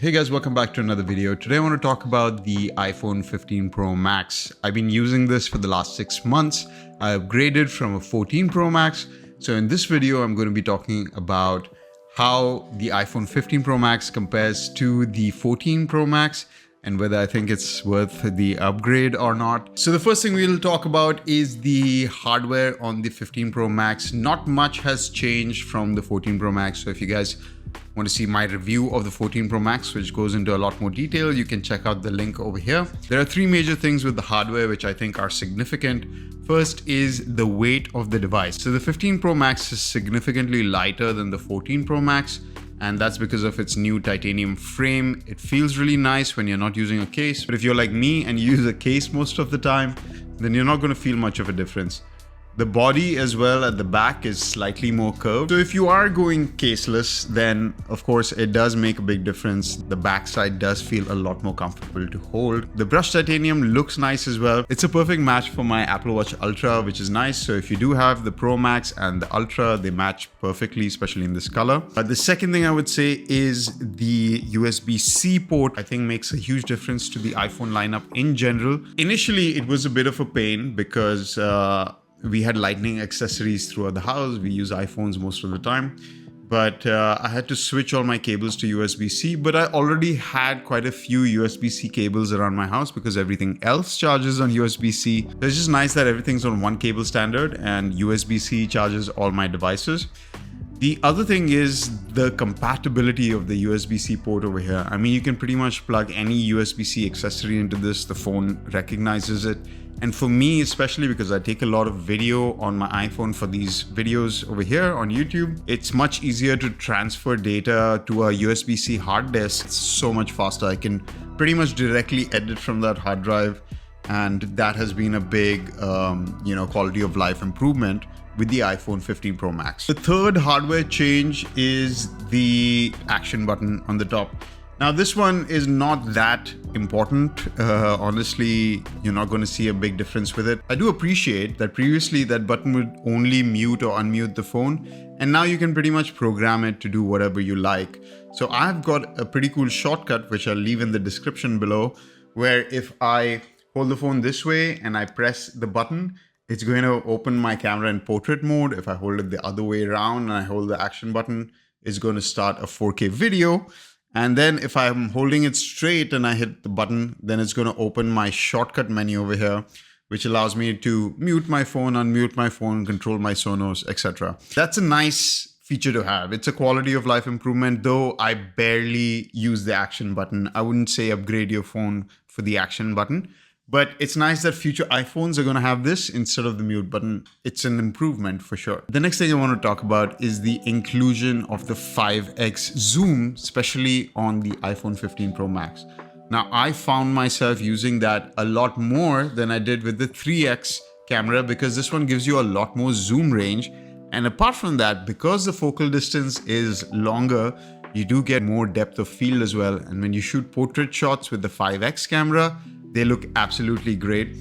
Hey guys, welcome back to another video. Today I want to talk about the iPhone 15 Pro Max. I've been using this for the last 6 months. I upgraded from a 14 Pro Max. So in this video, I'm going to be talking about how the iPhone 15 Pro Max compares to the 14 Pro Max and whether I think it's worth the upgrade or not. So the first thing we'll talk about is the hardware on the 15 Pro Max. Not much has changed from the 14 Pro Max. So if you guys want to see my review of the 14 Pro Max, which goes into a lot more detail, you can check out the link over here. There are three major things with the hardware which I think are significant. First is the weight of the device. So the 15 Pro Max is significantly lighter than the 14 Pro Max, and that's because of its new titanium frame. It feels really nice when you're not using a case, but if you're like me and you use a case most of the time, then you're not going to feel much of a difference. The body as well at the back is slightly more curved. So if you are going caseless, then of course it does make a big difference. The backside does feel a lot more comfortable to hold. The brushed titanium looks nice as well. It's a perfect match for my Apple Watch Ultra, which is nice. So if you do have the Pro Max and the Ultra, they match perfectly, especially in this color. But the second thing I would say is the USB-C port, I think makes a huge difference to the iPhone lineup in general. Initially, it was a bit of a pain because we had lightning accessories throughout the house. We use iPhones most of the time, but I had to switch all my cables to USB-C, but I already had quite a few USB-C cables around my house because everything else charges on USB-C. It's just nice that everything's on one cable standard and USB-C charges all my devices. The other thing is the compatibility of the USB-C port over here. I mean, you can pretty much plug any USB-C accessory into this. The phone recognizes it. And for me, especially because I take a lot of video on my iPhone for these videos over here on YouTube, it's much easier to transfer data to a USB-C hard disk. It's so much faster. I can pretty much directly edit from that hard drive. And that has been a big, quality of life improvement with the iPhone 15 Pro Max. The third hardware change is the action button on the top. Now, this one is not that important. Honestly, you're not going to see a big difference with it. I do appreciate that previously that button would only mute or unmute the phone, and now you can pretty much program it to do whatever you like. So I've got a pretty cool shortcut, which I'll leave in the description below, where if I hold the phone this way and I press the button, it's going to open my camera in portrait mode. If I hold it the other way around and I hold the action button, it's going to start a 4K video. And then if I'm holding it straight and I hit the button, then it's going to open my shortcut menu over here, which allows me to mute my phone, unmute my phone, control my Sonos, etc. That's a nice feature to have. It's a quality of life improvement, though I barely use the action button. I wouldn't say upgrade your phone for the action button, but it's nice that future iPhones are going to have this instead of the mute button. It's an improvement for sure. The next thing I want to talk about is the inclusion of the 5x zoom, especially on the iPhone 15 Pro Max. Now, I found myself using that a lot more than I did with the 3x camera because this one gives you a lot more zoom range. And apart from that, because the focal distance is longer, you do get more depth of field as well. And when you shoot portrait shots with the 5x camera, they look absolutely great.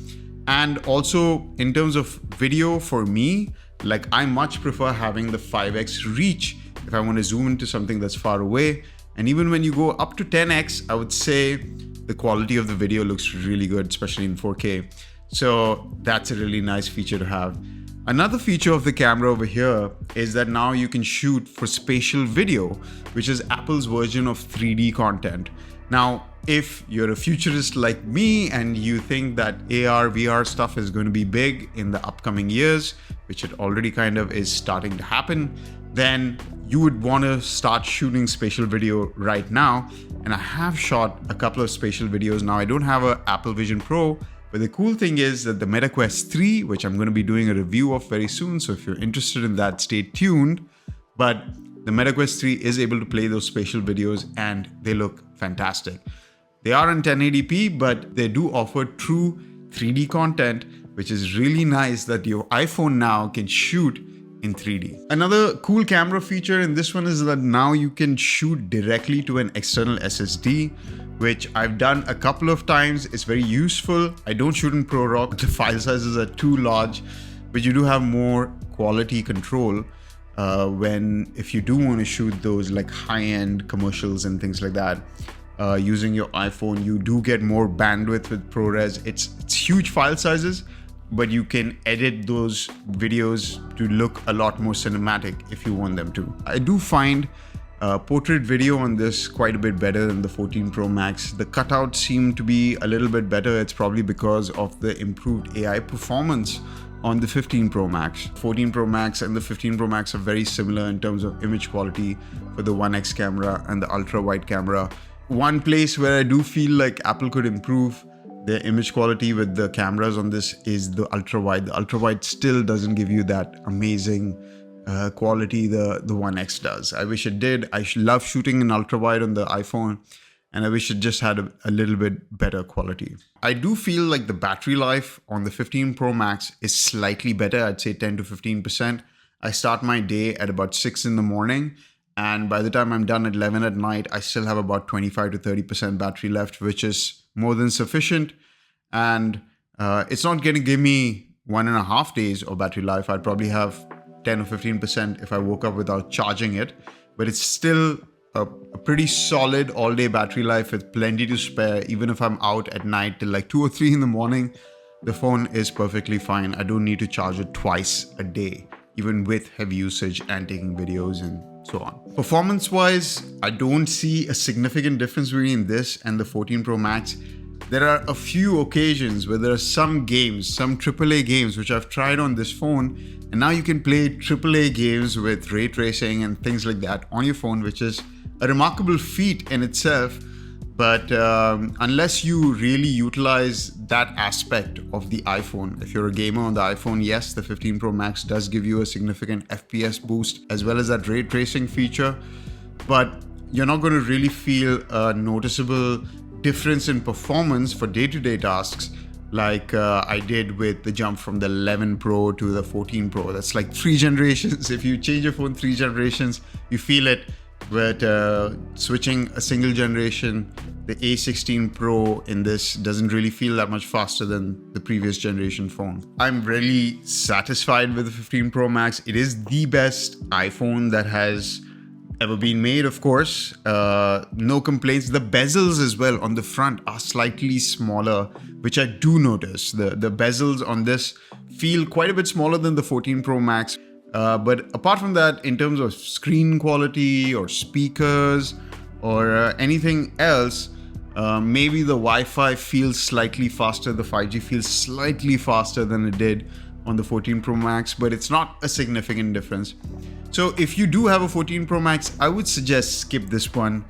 And also in terms of video, for me, like I much prefer having the 5x reach if I want to zoom into something that's far away. And even when you go up to 10x, I would say the quality of the video looks really good, especially in 4K. So that's a really nice feature to have. Another feature of the camera over here is that now you can shoot for spatial video, which is Apple's version of 3D content. Now, if you're a futurist like me and you think that AR, VR stuff is going to be big in the upcoming years, which it already kind of is starting to happen, then you would want to start shooting spatial video right now. And I have shot a couple of spatial videos. Now, I don't have an Apple Vision Pro, but the cool thing is that the Meta Quest 3, which I'm going to be doing a review of very soon, so if you're interested in that, stay tuned. But the Meta Quest 3 is able to play those spatial videos and they look fantastic. They are in 1080p, but they do offer true 3D content, which is really nice that your iPhone now can shoot in 3D. Another cool camera feature in this one is that now you can shoot directly to an external SSD, which I've done a couple of times. It's very useful. I don't shoot in ProRAW. The file sizes are too large, but you do have more quality control if you do want to shoot those like high-end commercials and things like that. using your iPhone. You do get more bandwidth with ProRes. It's huge file sizes, but you can edit those videos to look a lot more cinematic if you want them to. I do find portrait video on this quite a bit better than the 14 Pro Max. The cutouts seem to be a little bit better. It's probably because of the improved AI performance on the 15 Pro Max. 14 Pro Max and the 15 Pro Max are very similar in terms of image quality for the 1x camera and the ultra wide camera. One place where I do feel like Apple could improve their image quality with the cameras on this is the ultra wide. The ultra wide still doesn't give you that amazing quality the 1x does. I wish it did. I love shooting in ultra wide on the iPhone, and I wish it just had a little bit better quality. I do feel like the battery life on the 15 Pro Max is slightly better. I'd say 10 to 15%. I start my day at about 6 in the morning, and by the time I'm done at 11 at night, I still have about 25 to 30% battery left, which is more than sufficient. And it's not going to give me 1.5 days of battery life. I'd probably have 10 or 15% if I woke up without charging it, but it's still a pretty solid all-day battery life with plenty to spare. Even if I'm out at night till like 2 or 3 in the morning, the phone is perfectly fine. I don't need to charge it twice a day, even with heavy usage and taking videos and so on. Performance-wise, I don't see a significant difference between this and the 14 Pro Max. There are a few occasions where there are some games, some AAA games, which I've tried on this phone, and now you can play AAA games with ray tracing and things like that on your phone, which is a remarkable feat in itself. But unless you really utilize that aspect of the iPhone, if you're a gamer on the iPhone, yes, the 15 Pro Max does give you a significant FPS boost as well as that ray tracing feature, but you're not going to really feel a noticeable difference in performance for day-to-day tasks like I did with the jump from the 11 Pro to the 14 Pro. That's like 3 generations. If you change your phone 3 generations, you feel it. But switching a single generation, the A16 Pro in this doesn't really feel that much faster than the previous generation phone. I'm really satisfied with the 15 Pro Max. It is the best iPhone that has ever been made, of course. No complaints. The bezels as well on the front are slightly smaller, which I do notice. The bezels on this feel quite a bit smaller than the 14 Pro Max. But apart from that, in terms of screen quality or speakers or anything else, maybe the Wi-Fi feels slightly faster. The 5G feels slightly faster than it did on the 14 Pro Max, but it's not a significant difference. So if you do have a 14 Pro Max, I would suggest skip this one.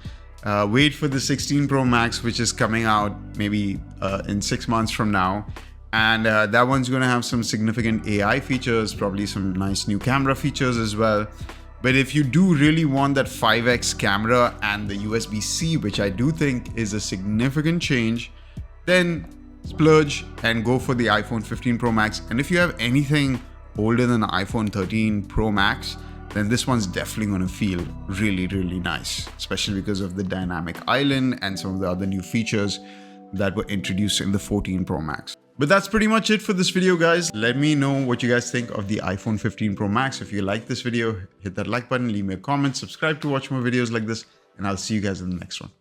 Wait for the 16 Pro Max, which is coming out maybe in 6 months from now. And that one's going to have some significant AI features, probably some nice new camera features as well. But if you do really want that 5x camera and the USB-C, which I do think is a significant change, then splurge and go for the iPhone 15 Pro Max. And if you have anything older than the iPhone 13 Pro Max, then this one's definitely going to feel really, really nice, especially because of the dynamic island and some of the other new features that were introduced in the 14 Pro Max. But that's pretty much it for this video, guys. Let me know what you guys think of the iPhone 15 Pro Max. If you like this video, hit that like button, leave me a comment, subscribe to watch more videos like this, and I'll see you guys in the next one.